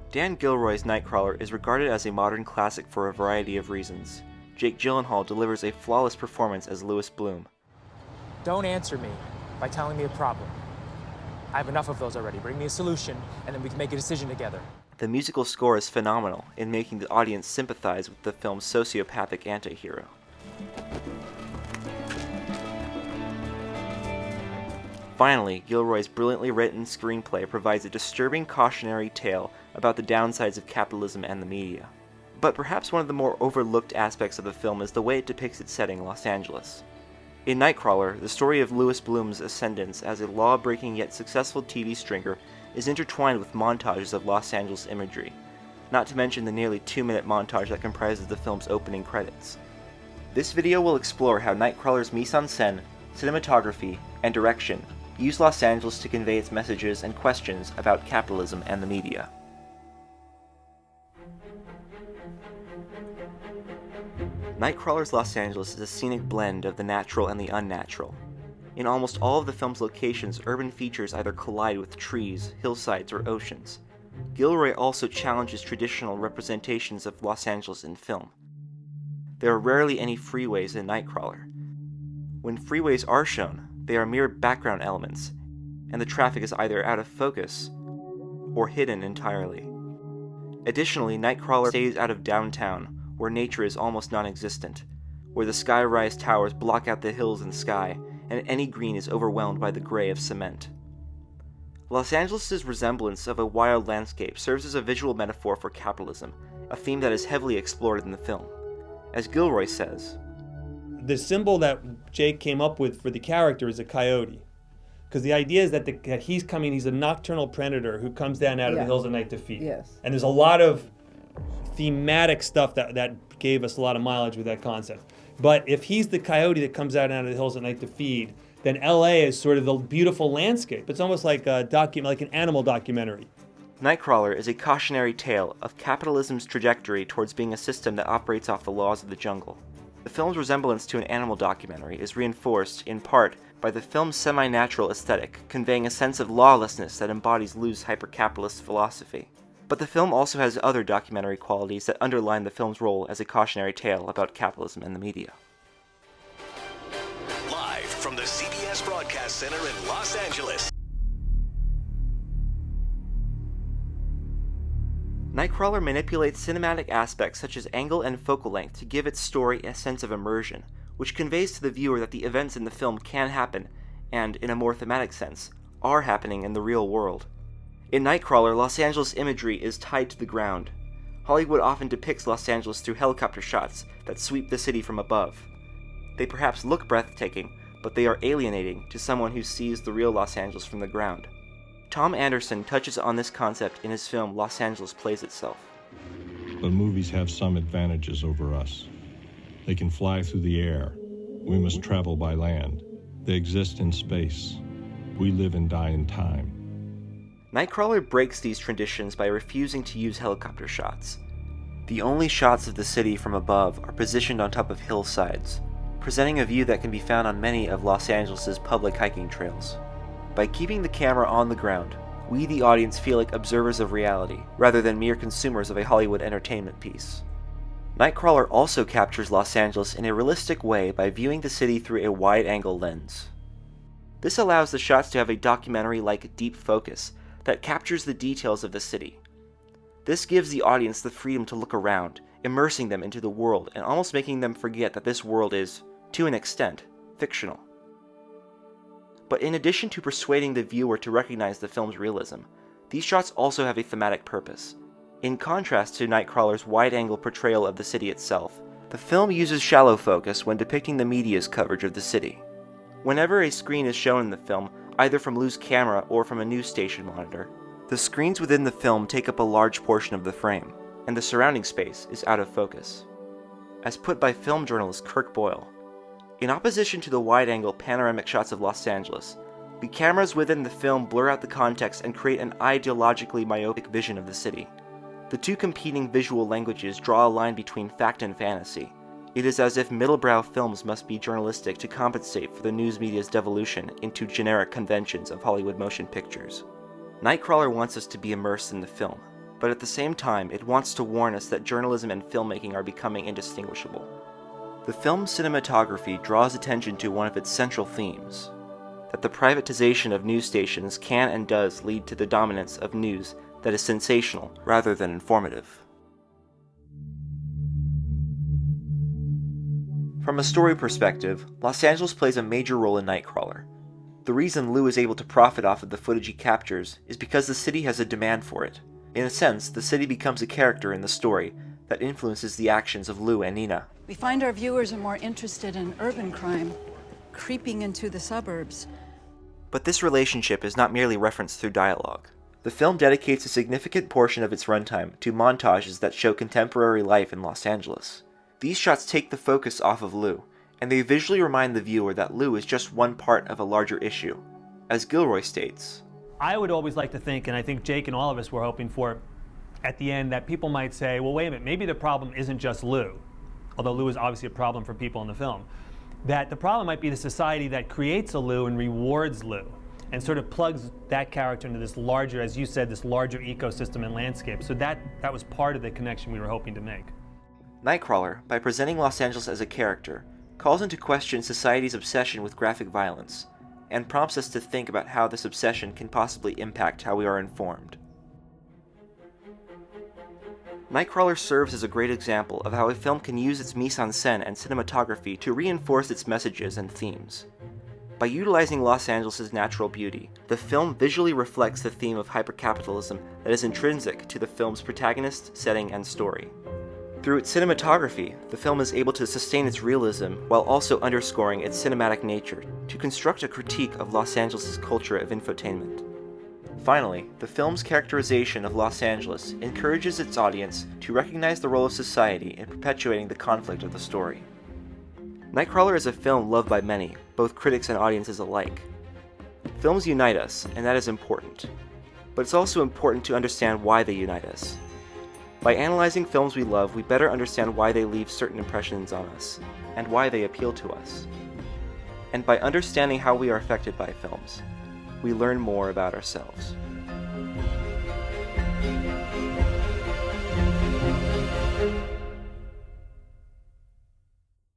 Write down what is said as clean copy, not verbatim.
Dan Gilroy's Nightcrawler is regarded as a modern classic for a variety of reasons. Jake Gyllenhaal delivers a flawless performance as Louis Bloom. Don't answer me by telling me a problem. I have enough of those already. Bring me a solution, and then we can make a decision together. The musical score is phenomenal in making the audience sympathize with the film's sociopathic anti-hero. Finally, Gilroy's brilliantly written screenplay provides a disturbing cautionary tale about the downsides of capitalism and the media. But perhaps one of the more overlooked aspects of the film is the way it depicts its setting, Los Angeles. In Nightcrawler, the story of Louis Bloom's ascendance as a law-breaking yet successful TV stringer is intertwined with montages of Los Angeles imagery, not to mention the nearly 2-minute montage that comprises the film's opening credits. This video will explore how Nightcrawler's mise-en-scène, cinematography, and direction use Los Angeles to convey its messages and questions about capitalism and the media. Nightcrawler's Los Angeles is a scenic blend of the natural and the unnatural. In almost all of the film's locations, urban features either collide with trees, hillsides, or oceans. Gilroy also challenges traditional representations of Los Angeles in film. There are rarely any freeways in Nightcrawler. When freeways are shown, they are mere background elements, and the traffic is either out of focus or hidden entirely. Additionally, Nightcrawler stays out of downtown, where nature is almost non-existent, where the sky-rise towers block out the hills and sky, and any green is overwhelmed by the gray of cement. Los Angeles' resemblance of a wild landscape serves as a visual metaphor for capitalism, a theme that is heavily explored in the film. As Gilroy says, the symbol that Jake came up with for the character is a coyote. Because the idea is that he's a nocturnal predator who comes down out of the hills at night to feed. Yes. And there's a lot of thematic stuff that gave us a lot of mileage with that concept. But if he's the coyote that comes out of the hills at night to feed, then LA is sort of the beautiful landscape. It's almost like like an animal documentary. Nightcrawler is a cautionary tale of capitalism's trajectory towards being a system that operates off the laws of the jungle. The film's resemblance to an animal documentary is reinforced, in part, by the film's semi-natural aesthetic, conveying a sense of lawlessness that embodies loose hyper-capitalist philosophy. But the film also has other documentary qualities that underline the film's role as a cautionary tale about capitalism and the media. Live from the CBS Broadcast Center in Los Angeles. Nightcrawler manipulates cinematic aspects such as angle and focal length to give its story a sense of immersion, which conveys to the viewer that the events in the film can happen, and, in a more thematic sense, are happening in the real world. In Nightcrawler, Los Angeles imagery is tied to the ground. Hollywood often depicts Los Angeles through helicopter shots that sweep the city from above. They perhaps look breathtaking, but they are alienating to someone who sees the real Los Angeles from the ground. Tom Anderson touches on this concept in his film Los Angeles Plays Itself. But movies have some advantages over us. They can fly through the air. We must travel by land. They exist in space. We live and die in time. Nightcrawler breaks these traditions by refusing to use helicopter shots. The only shots of the city from above are positioned on top of hillsides, presenting a view that can be found on many of Los Angeles' public hiking trails. By keeping the camera on the ground, we the audience feel like observers of reality, rather than mere consumers of a Hollywood entertainment piece. Nightcrawler also captures Los Angeles in a realistic way by viewing the city through a wide-angle lens. This allows the shots to have a documentary-like deep focus that captures the details of the city. This gives the audience the freedom to look around, immersing them into the world and almost making them forget that this world is, to an extent, fictional. But in addition to persuading the viewer to recognize the film's realism, these shots also have a thematic purpose. In contrast to Nightcrawler's wide-angle portrayal of the city itself, the film uses shallow focus when depicting the media's coverage of the city. Whenever a screen is shown in the film, either from loose camera or from a news station monitor, the screens within the film take up a large portion of the frame, and the surrounding space is out of focus. As put by film journalist Kirk Boyle, in opposition to the wide-angle panoramic shots of Los Angeles, the cameras within the film blur out the context and create an ideologically myopic vision of the city. The two competing visual languages draw a line between fact and fantasy. It is as if middlebrow films must be journalistic to compensate for the news media's devolution into generic conventions of Hollywood motion pictures. Nightcrawler wants us to be immersed in the film, but at the same time, it wants to warn us that journalism and filmmaking are becoming indistinguishable. The film's cinematography draws attention to one of its central themes, that the privatization of news stations can and does lead to the dominance of news that is sensational rather than informative. From a story perspective, Los Angeles plays a major role in Nightcrawler. The reason Lou is able to profit off of the footage he captures is because the city has a demand for it. In a sense, the city becomes a character in the story that influences the actions of Lou and Nina. We find our viewers are more interested in urban crime, creeping into the suburbs. But this relationship is not merely referenced through dialogue. The film dedicates a significant portion of its runtime to montages that show contemporary life in Los Angeles. These shots take the focus off of Lou, and they visually remind the viewer that Lou is just one part of a larger issue. As Gilroy states, I would always like to think, and I think Jake and all of us were hoping for, at the end, that people might say, well, wait a minute, maybe the problem isn't just Lou, although Lou is obviously a problem for people in the film, that the problem might be the society that creates a Lou and rewards Lou, and sort of plugs that character into this larger, as you said, this larger ecosystem and landscape. So that was part of the connection we were hoping to make. Nightcrawler, by presenting Los Angeles as a character, calls into question society's obsession with graphic violence, and prompts us to think about how this obsession can possibly impact how we are informed. Nightcrawler serves as a great example of how a film can use its mise-en-scène and cinematography to reinforce its messages and themes. By utilizing Los Angeles' natural beauty, the film visually reflects the theme of hypercapitalism that is intrinsic to the film's protagonist, setting, and story. Through its cinematography, the film is able to sustain its realism while also underscoring its cinematic nature to construct a critique of Los Angeles' culture of infotainment. Finally, the film's characterization of Los Angeles encourages its audience to recognize the role of society in perpetuating the conflict of the story. Nightcrawler is a film loved by many, both critics and audiences alike. Films unite us, and that is important. But it's also important to understand why they unite us. By analyzing films we love, we better understand why they leave certain impressions on us, and why they appeal to us. And by understanding how we are affected by films, we learn more about ourselves.